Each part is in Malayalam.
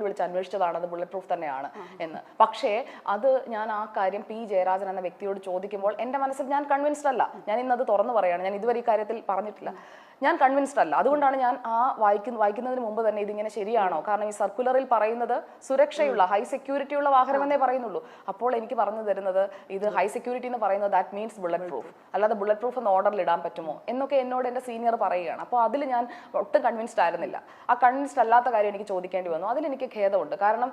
വിളിച്ച് അന്വേഷിച്ചതാണ് അത് ബുള്ളറ്റ് പ്രൂഫ് തന്നെയാണ് എന്ന്. പക്ഷേ അത് ഞാൻ ആ കാര്യം പി ജയരാജൻ എന്ന വ്യക്തിയോട് ചോദിക്കുമ്പോൾ എൻ്റെ മനസ്സിൽ ഞാൻ കൺവിൻസ്ഡ് അല്ല. ഞാൻ ഇന്നത് തുറന്നു പറയുകയാണ്, ഞാൻ ഇതുവരെ ഈ കാര്യത്തിൽ പറഞ്ഞിട്ടില്ല, ഞാൻ കൺവിൻസ്ഡ് അല്ല. അതുകൊണ്ടാണ് ഞാൻ ആ വായിക്കുന്നതിന് മുമ്പ് തന്നെ ഇതിങ്ങനെ ശരിയാണോ, കാരണം ഈ സർക്കുലറിൽ പറയുന്നത് സുരക്ഷയുള്ള ഹൈ സെക്യൂരിറ്റി ഉള്ള വാഹനമെന്നേ പറയുന്നുള്ളൂ. അപ്പോൾ എനിക്ക് പറഞ്ഞു തരുന്നത് ഇത് ഹൈ സെക്യൂരിറ്റി എന്ന് പറയുന്നത് ദാറ്റ് മീൻസ് ബുള്ളറ്റ് പ്രൂഫ്, അല്ലാതെ ബുള്ളറ്റ് പ്രൂഫ് എന്ന് ഓർഡറിൽ ഇടാൻ പറ്റുമോ എന്നൊക്കെ എന്നോട് എൻ്റെ സീനിയർ പറയുകയാണ്. അപ്പോൾ അതിൽ ഞാൻ ഒട്ടും കൺവിൻസ്ഡ് ആയിരുന്നില്ല. ആ കൺവിൻസ്ഡ് അല്ലാത്ത കാര്യം എനിക്ക് ചോദിക്കേണ്ടി വന്നു. അതിലെനിക്ക് ഖേദമുണ്ട്. കാരണം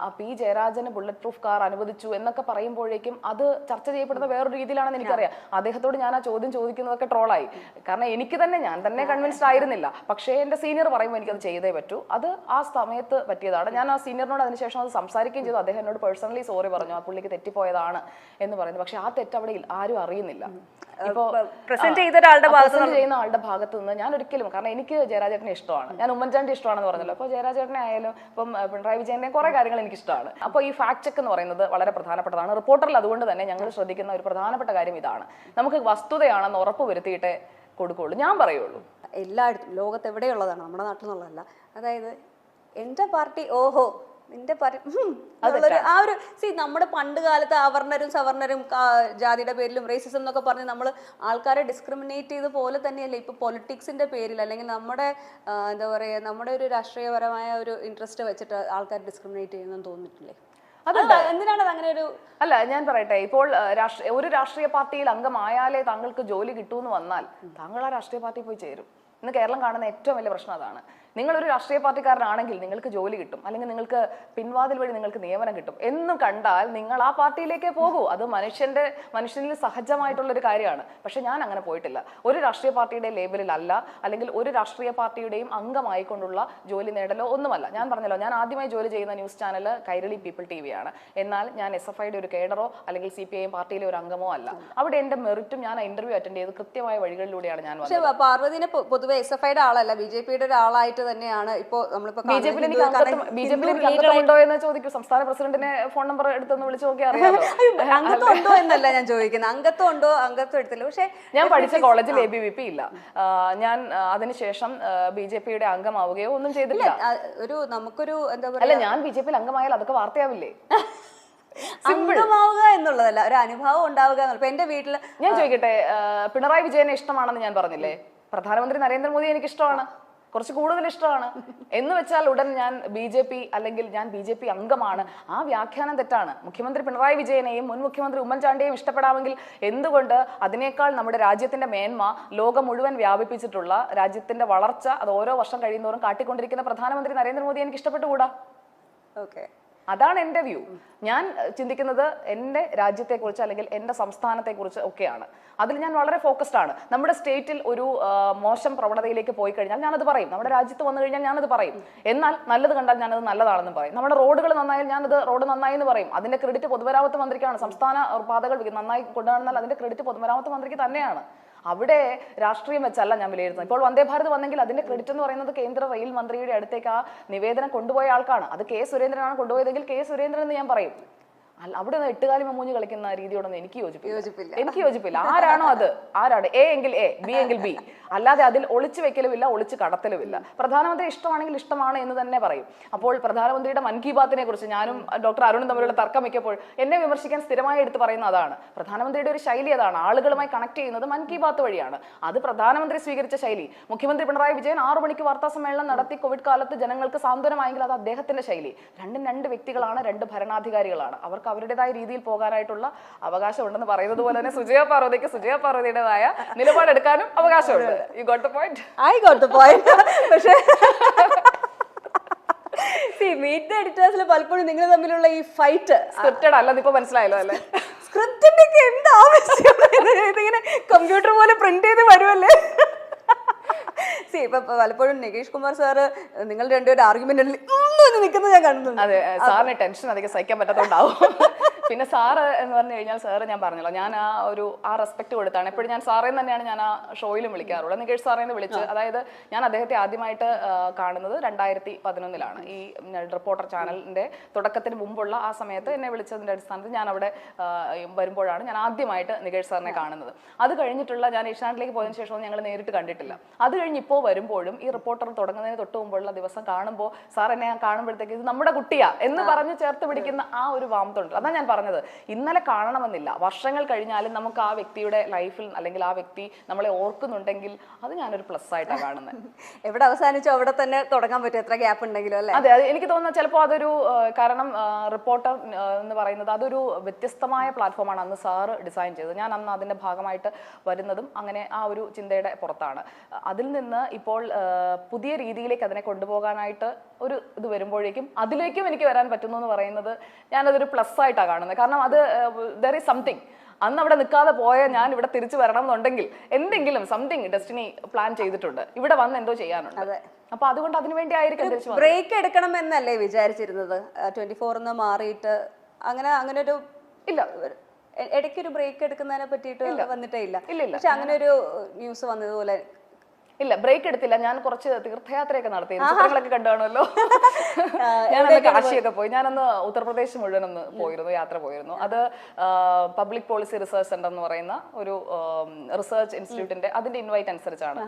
ആ പി ജയരാജന് ബുള്ളറ്റ് പ്രൂഫ് കാർ അനുവദിച്ചു എന്നൊക്കെ പറയുമ്പോഴേക്കും അത് ചർച്ച ചെയ്യപ്പെടുന്ന വേറൊരു രീതിയിലാണെന്ന് എനിക്കറിയാം. അദ്ദേഹത്തോട് ഞാൻ ആ ചോദ്യം ചോദിക്കുന്നതൊക്കെ ട്രോളായി. കാരണം എനിക്ക് തന്നെ ഞാൻ തന്നെ കൺവിൻസ്ഡ് ആയിരുന്നില്ല. പക്ഷേ എൻ്റെ സീനിയർ പറയുമ്പോൾ എനിക്കത് ചെയ്തേ പറ്റൂ. അത് ആ സമയത്ത് പറ്റിയതാണ്. ഞാൻ ആ സീനിയറിനോട് അതിനുശേഷം അത് സംസാരിക്കുകയും ചെയ്തു. അദ്ദേഹം എന്നോട് പേഴ്സണലി സോറി പറഞ്ഞു, ആ പുള്ളിക്ക് തെറ്റിപ്പോയതാണ് എന്ന് പറയുന്നത്. പക്ഷെ ആ തെറ്റ് അവിടെ ആരും അറിയുന്നില്ല. ഇപ്പോ പ്രസന്റ് ചെയ്യുന്ന ആളുടെ ഭാഗത്ത് നിന്ന് ഞാൻ ഒരിക്കലും, കാരണം എനിക്ക് ജയരാജേട്ടനെ ഇഷ്ടമാണ്, ഞാൻ ഉമ്മൻചാണ്ടി ഇഷ്ടമാണെന്ന് പറഞ്ഞല്ലോ. അപ്പോൾ ജയരാജേട്ടനെ ആയാലും ഇപ്പം പിണറായി വിജയന്റെ കുറെ കാര്യങ്ങൾ എനിക്ക് ഇഷ്ടമാണ്. അപ്പോൾ ഈ ഫാക്ട് ചെക്ക് എന്ന് പറയുന്നത് വളരെ പ്രധാനപ്പെട്ടതാണ്. റിപ്പോർട്ടറിൽ അതുകൊണ്ട് തന്നെ ഞങ്ങൾ ശ്രദ്ധിക്കുന്ന ഒരു പ്രധാനപ്പെട്ട കാര്യം ഇതാണ്, നമുക്ക് വസ്തുതയാണെന്ന് ഉറപ്പ് വരുത്തിയിട്ടേ കൊടുക്കുള്ളൂ. ഞാൻ പറയുള്ളൂ, എല്ലായിടത്തും ലോകത്ത് എവിടെയുള്ളതാണ്, നമ്മുടെ നാട്ടിൽ നിന്നുള്ളതല്ല. അതായത് എൻ്റെ പാർട്ടി ഓഹോ നിന്റെ ആ ഒരു നമ്മുടെ പണ്ട് കാലത്ത് അവർണരും സവർണരും ജാതിയുടെ പേരിലും റേസിസം എന്നൊക്കെ പറഞ്ഞ് നമ്മൾ ആൾക്കാരെ ഡിസ്ക്രിമിനേറ്റ് ചെയ്ത പോലെ തന്നെയല്ലേ ഇപ്പൊ പൊളിറ്റിക്സിന്റെ പേരിൽ അല്ലെങ്കിൽ നമ്മുടെ എന്താ പറയുക നമ്മുടെ ഒരു രാഷ്ട്രീയപരമായ ഒരു ഇൻട്രസ്റ്റ് വെച്ചിട്ട് ആൾക്കാർ ഡിസ്ക്രിമിനേറ്റ് ചെയ്യുന്നെന്ന് തോന്നിയിട്ടില്ലേ? എന്തിനാണ് അങ്ങനെ ഒരു അല്ല, ഞാൻ പറയട്ടെ, ഇപ്പോൾ ഒരു രാഷ്ട്രീയ പാർട്ടിയിൽ അംഗമായാലേ താങ്കൾക്ക് ജോലി കിട്ടൂന്ന് വന്നാൽ താങ്കൾ ആ രാഷ്ട്രീയ പാർട്ടി പോയി ചേരും. ഇന്ന് കേരളം കാണുന്ന ഏറ്റവും വലിയ പ്രശ്നം അതാണ്. നിങ്ങളൊരു രാഷ്ട്രീയ പാർട്ടിക്കാരനാണെങ്കിൽ നിങ്ങൾക്ക് ജോലി കിട്ടും, അല്ലെങ്കിൽ നിങ്ങൾക്ക് പിൻവാതിൽ വഴി നിങ്ങൾക്ക് നിയമനം കിട്ടും എന്ന് കണ്ടാൽ നിങ്ങൾ ആ പാർട്ടിയിലേക്കേ പോകൂ. അത് മനുഷ്യനിൽ സഹജമായിട്ടുള്ള ഒരു കാര്യമാണ്. പക്ഷെ ഞാൻ അങ്ങനെ പോയിട്ടില്ല. ഒരു രാഷ്ട്രീയ പാർട്ടിയുടെ ലേബലിലല്ല, അല്ലെങ്കിൽ ഒരു രാഷ്ട്രീയ പാർട്ടിയുടെയും അംഗമായിക്കൊണ്ടുള്ള ജോലി നേടലോ ഒന്നുമല്ല. ഞാൻ പറഞ്ഞല്ലോ, ഞാൻ ആദ്യമായി ജോലി ചെയ്യുന്ന news channel Kairali people TV ആണ്. എന്നാൽ ഞാൻ SFIയുടെ ഒരു കേഡറോ അല്ലെങ്കിൽ CPIM പാർട്ടിയിലെ ഒരു അംഗമോ അല്ല. അവിടെ എൻ്റെ മെറിറ്റും ഞാൻ ഇന്റർവ്യൂ അറ്റൻഡ് ചെയ്ത് കൃത്യമായ വഴികളിലൂടെയാണ് ഞാൻ വന്നത്. പക്ഷേ പാർവതിനെ പൊതുവെ SFIയുടെ ആളല്ല, BJPയുടെ ഒരാളായിട്ട് തന്നെയാണ്. ഇപ്പോ നമ്മളിപ്പോ BJPയിൽ എനിക്ക് അംഗത്വമുണ്ടോ എന്ന് ചോദിക്കും. സംസ്ഥാന പ്രസിഡന്റിനെ ഫോൺ നമ്പർ എടുത്തൊന്ന് വിളിച്ചു നോക്കി അറിയാമോ. അംഗത്വം ഉണ്ടോ എന്നല്ല ഞാൻ ചോദിക്കുന്നത്, അംഗത്വം ഉണ്ടോ, അംഗത്വം എടുത്തില്ല. പക്ഷെ ഞാൻ പഠിച്ച കോളേജിൽ ABVP ഇല്ല. ഞാൻ അതിനുശേഷം BJPയുടെ അംഗമാവുകയോ ഒന്നും ചെയ്തില്ല. നമുക്കൊരു എന്താ പറയുക, അല്ല, ഞാൻ BJPയിൽ അംഗമായാൽ അതൊക്കെ വാർത്തയാവില്ലേ? അംഗമാവുക എന്നുള്ളതല്ല, ഒരു അനുഭവം ഉണ്ടാവുക എന്നുള്ള. എന്റെ വീട്ടില് ഞാൻ ചോദിക്കട്ടെ, പിണറായി വിജയനെ ഇഷ്ടമാണെന്ന് ഞാൻ പറഞ്ഞില്ലേ, പ്രധാനമന്ത്രി നരേന്ദ്രമോദി എനിക്ക് ഇഷ്ടമാണ്, കുറച്ച് കൂടുതൽ ഇഷ്ടമാണ് എന്ന് വെച്ചാൽ ഉടൻ ഞാൻ BJP അല്ലെങ്കിൽ ഞാൻ BJP അംഗമാണ്. ആ വ്യാഖ്യാനം തെറ്റാണ്. മുഖ്യമന്ത്രി പിണറായി വിജയനെയും മുൻ മുഖ്യമന്ത്രി ഉമ്മൻചാണ്ടിയെയും ഇഷ്ടപ്പെടാമെങ്കിൽ എന്തുകൊണ്ട് അതിനേക്കാൾ നമ്മുടെ രാജ്യത്തിന്റെ മേന്മ ലോകം മുഴുവൻ വ്യാപിപ്പിച്ചിട്ടുള്ള രാജ്യത്തിന്റെ വളർച്ച അത് ഓരോ വർഷം കഴിയുന്നോറും കാട്ടിക്കൊണ്ടിരിക്കുന്ന പ്രധാനമന്ത്രി നരേന്ദ്രമോദി എനിക്ക് ഇഷ്ടപ്പെട്ടുകൂടാ? ഓക്കെ, അതാണ് എൻ്റെ വ്യൂ. ഞാൻ ചിന്തിക്കുന്നത് എൻ്റെ രാജ്യത്തെക്കുറിച്ച് അല്ലെങ്കിൽ എൻ്റെ സംസ്ഥാനത്തെക്കുറിച്ച് ഒക്കെയാണ്. അതിൽ ഞാൻ വളരെ ഫോക്കസ്ഡ് ആണ്. നമ്മുടെ സ്റ്റേറ്റിൽ ഒരു മോശം പ്രവണതയിലേക്ക് പോയി കഴിഞ്ഞാൽ ഞാനത് പറയും. നമ്മുടെ രാജ്യത്ത് വന്നു കഴിഞ്ഞാൽ ഞാനത് പറയും. എന്നാൽ നല്ലത് കണ്ടാൽ ഞാനത് നല്ലതാണെന്ന് പറയും. നമ്മുടെ റോഡുകൾ നന്നായാൽ ഞാനത് റോഡ് നന്നായി എന്ന് പറയും. അതിന്റെ ക്രെഡിറ്റ് പൊതുമരാമത്ത് മന്ത്രിക്കാണ്. സംസ്ഥാന പാതകൾ നന്നായി കൊണ്ടുവന്നാൽ അതിന്റെ ക്രെഡിറ്റ് പൊതുമരാമത്ത് മന്ത്രിക്ക് തന്നെയാണ്. അവിടെ രാഷ്ട്രീയം വെച്ചല്ല ഞാൻ വിലയിരുത്തുന്നത്. ഇപ്പോൾ വന്ദേ ഭാരത് വന്നെങ്കിൽ അതിന്റെ ക്രെഡിറ്റ് എന്ന് പറയുന്നത് കേന്ദ്ര റെയിൽ മന്ത്രിയുടെ അടുത്തേക്ക് ആ നിവേദനം കൊണ്ടുപോയ ആൾക്കാണ്. അത് K. സുരേന്ദ്രനാണ് കൊണ്ടുപോയതെങ്കിൽ K. സുരേന്ദ്രൻ എന്ന് ഞാൻ പറയും. അവിടെ നിന്ന് എട്ടുകാലി മമ്മൂഞ്ഞ് കളിക്കുന്ന രീതിയോടൊന്നും എനിക്ക് യോജിപ്പില്ല. ആരാണോ അത്, ആരാണ് A എങ്കിൽ A, B എങ്കിൽ B, അല്ലാതെ അതിൽ ഒളിച്ചു വെക്കലുമില്ല, ഒളിച്ചു കടത്തലുമില്ല. പ്രധാനമന്ത്രി ഇഷ്ടമാണെങ്കിൽ ഇഷ്ടമാണ് എന്ന് തന്നെ പറയും. അപ്പോൾ പ്രധാനമന്ത്രിയുടെ മൻ കി ബാത്തിനെ കുറിച്ച് ഞാനും ഡോക്ടർ അരുണും തമ്മിലുള്ള തർക്കം മിക്കപ്പോൾ എന്നെ വിമർശിക്കാൻ സ്ഥിരമായി എടുത്ത് പറയുന്ന അതാണ്. പ്രധാനമന്ത്രിയുടെ ഒരു ശൈലി അതാണ്, ആളുകളുമായി കണക്ട് ചെയ്യുന്നത് മൻ കി ബാത്ത് വഴിയാണ്. അത് പ്രധാനമന്ത്രി സ്വീകരിച്ച ശൈലി. മുഖ്യമന്ത്രി പിണറായി വിജയൻ 6 മണിക്ക് വാർത്താ സമ്മേളനം നടത്തി കോവിഡ് കാലത്ത് ജനങ്ങൾക്ക് സാന്ത്വനമായെങ്കിൽ അത് അദ്ദേഹത്തിന്റെ ശൈലി. രണ്ടും രണ്ട് വ്യക്തികളാണ്, രണ്ട് ഭരണാധികാരികളാണ്. അവർക്ക് അവരുടേതായ രീതിയിൽ പോകാനായിട്ടുള്ള അവകാശം ഉണ്ടെന്ന് പറയുന്നത് പോലെ തന്നെ സുജയ പാർവതിയുടേതായ നിലപാടെടുക്കാനും അവകാശമുണ്ട്. You got the point? I got the point. പക്ഷേ മീറ്റ് ദ എഡിറ്റേഴ്സിൽ പലപ്പോഴും നിങ്ങൾ തമ്മിലുള്ള ഈ ഫൈറ്റ് സ്ക്രിപ്റ്റഡ് അല്ല, ഇപ്പൊ മനസ്സിലായല്ലോ അല്ലേ? സ്ക്രിപ്റ്റിന്റെ ഒക്കെ എന്ത് ആവശ്യം? ഇതിങ്ങനെ കമ്പ്യൂട്ടർ പോലെ പ്രിന്റ് ചെയ്ത് വരുമല്ലേ? ഇപ്പൊ പലപ്പോഴും നികേഷ് കുമാർ സാറ് നിങ്ങൾ രണ്ടുപേരും ആർഗ്യുമെന്റ് നിൽക്കുന്നത് ഞാൻ കാണുന്നുണ്ട്. അതെ, സാറിന് ടെൻഷൻ അധികം സഹിക്കാൻ പറ്റാത്തതുകൊണ്ടാവും. പിന്നെ സാറ് എന്ന് പറഞ്ഞു കഴിഞ്ഞാൽ സാറ് ഞാൻ പറഞ്ഞല്ലോ, ഞാൻ ആ റെസ്പെക്ട് കൊടുത്താണ് എപ്പോഴും. ഞാൻ സാറേന്ന് തന്നെയാണ് ഞാൻ ആ ഷോയിലും വിളിക്കാറുള്ളത്, നികേഷ് സാറേന്ന് വിളിച്ച്. അതായത് ഞാൻ അദ്ദേഹത്തെ ആദ്യമായിട്ട് കാണുന്നത് 2011 ഈ റിപ്പോർട്ടർ ചാനലിന്റെ തുടക്കത്തിന് മുമ്പുള്ള ആ സമയത്ത് എന്നെ വിളിച്ചതിന്റെ അടിസ്ഥാനത്തിൽ ഞാൻ അവിടെ വരുമ്പോഴാണ് ഞാൻ ആദ്യമായിട്ട് നികേഷ് സാറിനെ കാണുന്നത്. അത് കഴിഞ്ഞിട്ടുള്ള ഞാൻ ഏഷ്യാനെറ്റിലേക്ക് പോയതിനു ശേഷം ഞങ്ങൾ നേരിട്ട് കണ്ടിട്ടില്ല. അത് കഴിഞ്ഞ് ഇപ്പോൾ വരുമ്പോഴും ഈ റിപ്പോർട്ടർ തുടങ്ങുന്നതിന് തൊട്ട് മുമ്പുള്ള ദിവസം കാണുമ്പോൾ സാർ എന്നെ കാണുമ്പോഴത്തേക്ക് ഇത് നമ്മുടെ കുട്ടിയാ എന്ന് പറഞ്ഞ് ചേർത്ത് പിടിക്കുന്ന ആ ഒരു വാമത്തുണ്ട്. അതാണ് ഞാൻ പറഞ്ഞത്, ഇന്നലെ കാണണമെന്നില്ല, വർഷങ്ങൾ കഴിഞ്ഞാലും നമുക്ക് ആ വ്യക്തിയുടെ ലൈഫിൽ അല്ലെങ്കിൽ ആ വ്യക്തി നമ്മളെ ഓർക്കുന്നുണ്ടെങ്കിൽ അത് ഞാനൊരു പ്ലസ് ആയിട്ടാണ് കാണുന്നത്. എവിടെ അവസാനിച്ചോ അവിടെ തന്നെ തുടങ്ങാൻ പറ്റും, എത്ര ഗ്യാപ്പ് ഉണ്ടെങ്കിലും അല്ലേ? അതെ, എനിക്ക് തോന്നുന്നത് ചിലപ്പോൾ അതൊരു കാരണം റിപ്പോർട്ടർ എന്ന് പറയുന്നത് അതൊരു വ്യത്യസ്തമായ പ്ലാറ്റ്ഫോമാണ് അന്ന് സാറ് ഡിസൈൻ ചെയ്തത്. ഞാൻ അന്ന് അതിന്റെ ഭാഗമായിട്ട് വരുന്നതും അങ്ങനെ ആ ഒരു ചിന്തയുടെ പുറത്താണ്. അതിൽ നിന്ന് ഇപ്പോൾ പുതിയ രീതിയിലേക്ക് അതിനെ കൊണ്ടുപോകാനായിട്ട് ഒരു ഇത് വരുമ്പോഴേക്കും അതിലേക്കും എനിക്ക് വരാൻ പറ്റുന്നു എന്ന് പറയുന്നത് ഞാനതൊരു പ്ലസ് ആയിട്ടാണ് കാണുന്നത്. കാരണം അത് ദർ ഈസ് സംതിങ്. അന്ന് അവിടെ നിൽക്കാതെ പോയ ഞാൻ ഇവിടെ തിരിച്ചു വരണം എന്നുണ്ടെങ്കിൽ എന്തെങ്കിലും സംതിങ് ഡെസ്റ്റിനി പ്ലാൻ ചെയ്തിട്ടുണ്ട്, ഇവിടെ വന്ന് എന്തോ ചെയ്യാനുണ്ട്. അപ്പൊ അതുകൊണ്ട് അതിനുവേണ്ടി ആയിരിക്കും തിരിച്ചു ബ്രേക്ക് എടുക്കണം എന്നല്ലേ വിചാരിച്ചിരുന്നത്? 24 മാറിയിട്ട് അങ്ങനെ ഒരു ഇല്ല, ഇടയ്ക്കൊരു ബ്രേക്ക് എടുക്കുന്നതിനെ പറ്റിയിട്ട് വന്നിട്ടേ ഇല്ല. പക്ഷെ അങ്ങനെ ഒരു ന്യൂസ് വന്നതുപോലെ ഇല്ല, ബ്രേക്ക് എടുത്തില്ല. ഞാൻ കുറച്ച് തീർത്ഥയാത്രയൊക്കെ നടത്തി, ചിത്രങ്ങളൊക്കെ കണ്ടുകാണല്ലോ. ഞാനന്ന് കാശിയൊക്കെ പോയി. ഞാനന്ന് ഉത്തർപ്രദേശ് മുഴുവൻ ഒന്ന് പോയിരുന്നു, യാത്ര പോയിരുന്നു. അത് പബ്ലിക് പോളിസി റിസർച്ച് സെന്റർ എന്ന് പറയുന്ന ഒരു റിസർച്ച് ഇൻസ്റ്റിറ്റ്യൂട്ടിന്റെ അതിന്റെ ഇൻവൈറ്റ് അനുസരിച്ചാണ്.